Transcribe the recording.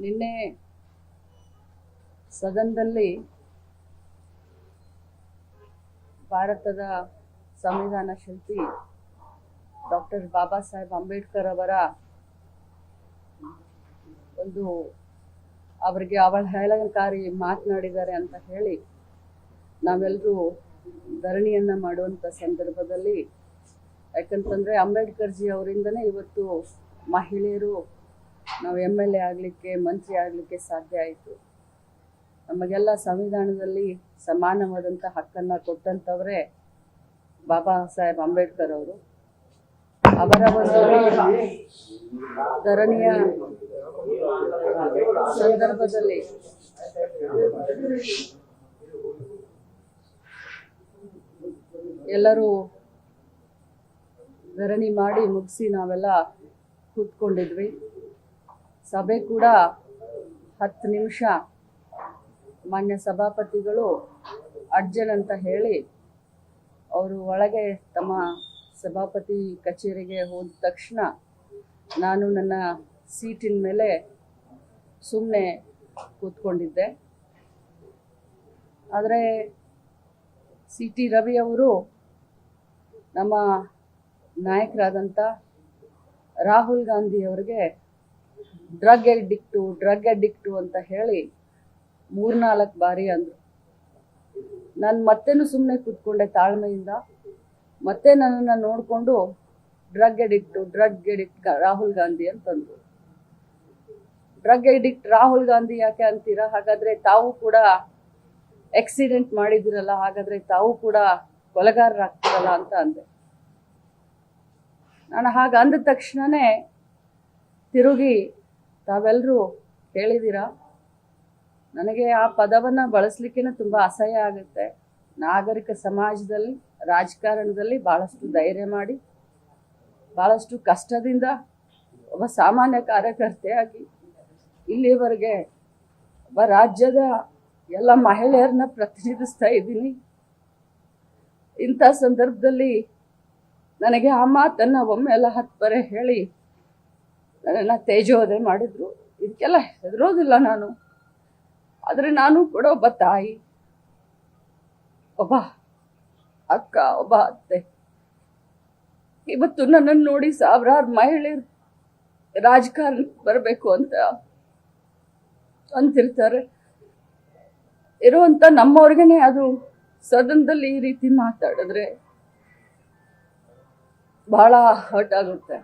ನಿನ್ನೆ ಸದನದಲ್ಲಿ ಭಾರತದ ಸಂವಿಧಾನ ಶಿಲ್ಪಿ ಡಾಕ್ಟರ್ ಬಾಬಾ ಸಾಹೇಬ್ ಅಂಬೇಡ್ಕರ್ ಅವರ ಒಂದು ಅವರಿಗೆ ಅವಹೇಳನಕಾರಿ ಮಾತನಾಡಿದ್ದಾರೆ ಅಂತ ಹೇಳಿ ನಾವೆಲ್ಲರೂ ಧರಣಿಯನ್ನ ಮಾಡುವಂಥ ಸಂದರ್ಭದಲ್ಲಿ, ಯಾಕಂತಂದರೆ ಅಂಬೇಡ್ಕರ್ ಜಿ ಅವರಿಂದನೇ ಇವತ್ತು ಮಹಿಳೆಯರು ನಾವು MLA ಆಗಲಿಕ್ಕೆ, ಮಂತ್ರಿ ಆಗಲಿಕ್ಕೆ ಸಾಧ್ಯ ಆಯಿತು. ನಮಗೆಲ್ಲ ಸಂವಿಧಾನದಲ್ಲಿ ಸಮಾನವಾದಂಥ ಹಕ್ಕನ್ನು ಕೊಟ್ಟಂಥವರೇ ಬಾಬಾ ಸಾಹೇಬ್ ಅಂಬೇಡ್ಕರ್ ಅವರು. ಅವರ ಒಂದು ಧರಣಿಯ ಸಂದರ್ಭದಲ್ಲಿ ಎಲ್ಲರೂ ಧರಣಿ ಮಾಡಿ ಮುಗಿಸಿ ನಾವೆಲ್ಲ ಕೂತ್ಕೊಂಡಿದ್ವಿ. ಸಭೆ ಕೂಡ 10 ನಿಮಿಷ ಮಾನ್ಯ ಸಭಾಪತಿಗಳು ಅಡ್ಜನ್ ಅಂತ ಹೇಳಿ ಅವರು ಒಳಗೆ ತಮ್ಮ ಸಭಾಪತಿ ಕಚೇರಿಗೆ ಹೋದ ತಕ್ಷಣ ನಾನು ನನ್ನ ಸೀಟಿನ ಮೇಲೆ ಸುಮ್ಮನೆ ಕೂತ್ಕೊಂಡಿದ್ದೆ. ಆದರೆ CT ರವಿ ಅವರು ನಮ್ಮ ನಾಯಕರಾದಂಥ ರಾಹುಲ್ ಗಾಂಧಿ ಅವರಿಗೆ ಡ್ರಗ್ ಅಡಿಕ್ಟು ಅಂತ ಹೇಳಿ 3-4 ಬಾರಿ ಅಂದರು. ನಾನು ಮತ್ತೇನು ಸುಮ್ಮನೆ ಕೂತ್ಕೊಂಡೆ ತಾಳ್ಮೆಯಿಂದ. ಮತ್ತೆ ನನ್ನನ್ನು ನೋಡಿಕೊಂಡು ಡ್ರಗ್ ಅಡಿಕ್ಟ್ ರಾಹುಲ್ ಗಾಂಧಿ ಅಂತಂದರು. ಡ್ರಗ್ ಅಡಿಕ್ಟ್ ರಾಹುಲ್ ಗಾಂಧಿ ಯಾಕೆ ಅಂತೀರಾ? ಹಾಗಾದರೆ ತಾವು ಕೂಡ ಆಕ್ಸಿಡೆಂಟ್ ಮಾಡಿದಿರಲ್ಲ, ಹಾಗಾದರೆ ತಾವು ಕೂಡ ಕೊಲೆಗಾರರಾಗ್ತಿರಲ್ಲ ಅಂತ ಅಂದೆ. ನಾನು ಹಾಗೆ ಅಂದ ತಕ್ಷಣವೇ ತಿರುಗಿ ತಾವೆಲ್ಲರೂ ಕೇಳಿದ್ದೀರಾ, ನನಗೆ ಆ ಪದವನ್ನು ಬಳಸಲಿಕ್ಕೆ ತುಂಬ ಅಸಹ್ಯ ಆಗುತ್ತೆ. ನಾಗರಿಕ ಸಮಾಜದಲ್ಲಿ, ರಾಜಕಾರಣದಲ್ಲಿ ಭಾಳಷ್ಟು ಧೈರ್ಯ ಮಾಡಿ, ಭಾಳಷ್ಟು ಕಷ್ಟದಿಂದ ಒಬ್ಬ ಸಾಮಾನ್ಯ ಕಾರ್ಯಕರ್ತೆಯಾಗಿ ಇಲ್ಲಿವರೆಗೆ ಒಬ್ಬ ರಾಜ್ಯದ ಎಲ್ಲ ಮಹಿಳೆಯರನ್ನ ಪ್ರತಿನಿಧಿಸ್ತಾ ಇದ್ದೀನಿ. ಇಂಥ ಸಂದರ್ಭದಲ್ಲಿ ನನಗೆ ಆ ಮಾತನ್ನು ಒಮ್ಮೆ ಎಲ್ಲ 10 ಬಾರಿ ಹೇಳಿ ನನ್ನನ್ನು ತೇಜೋವಧೆ ಮಾಡಿದ್ರು. ಇದಕ್ಕೆಲ್ಲ ಹೆದರೋದಿಲ್ಲ ನಾನು. ಆದರೆ ನಾನು ಕೂಡ ಒಬ್ಬ ತಾಯಿ, ಒಬ್ಬ ಅಕ್ಕ, ಒಬ್ಬ ಅತ್ತೆ. ಇವತ್ತು ನನ್ನನ್ನು ನೋಡಿ ಸಾವಿರಾರು ಮಹಿಳೆಯರು ರಾಜಕಾರಣಕ್ಕೆ ಬರಬೇಕು ಅಂತ ಅಂತಿರ್ತಾರೆ. ಇರುವಂಥ ನಮ್ಮವ್ರಿಗೇ ಅದು ಸದನದಲ್ಲಿ ಈ ರೀತಿ ಮಾತಾಡಿದ್ರೆ ಬಹಳ ಹರ್ಟ್ ಆಗುತ್ತೆ.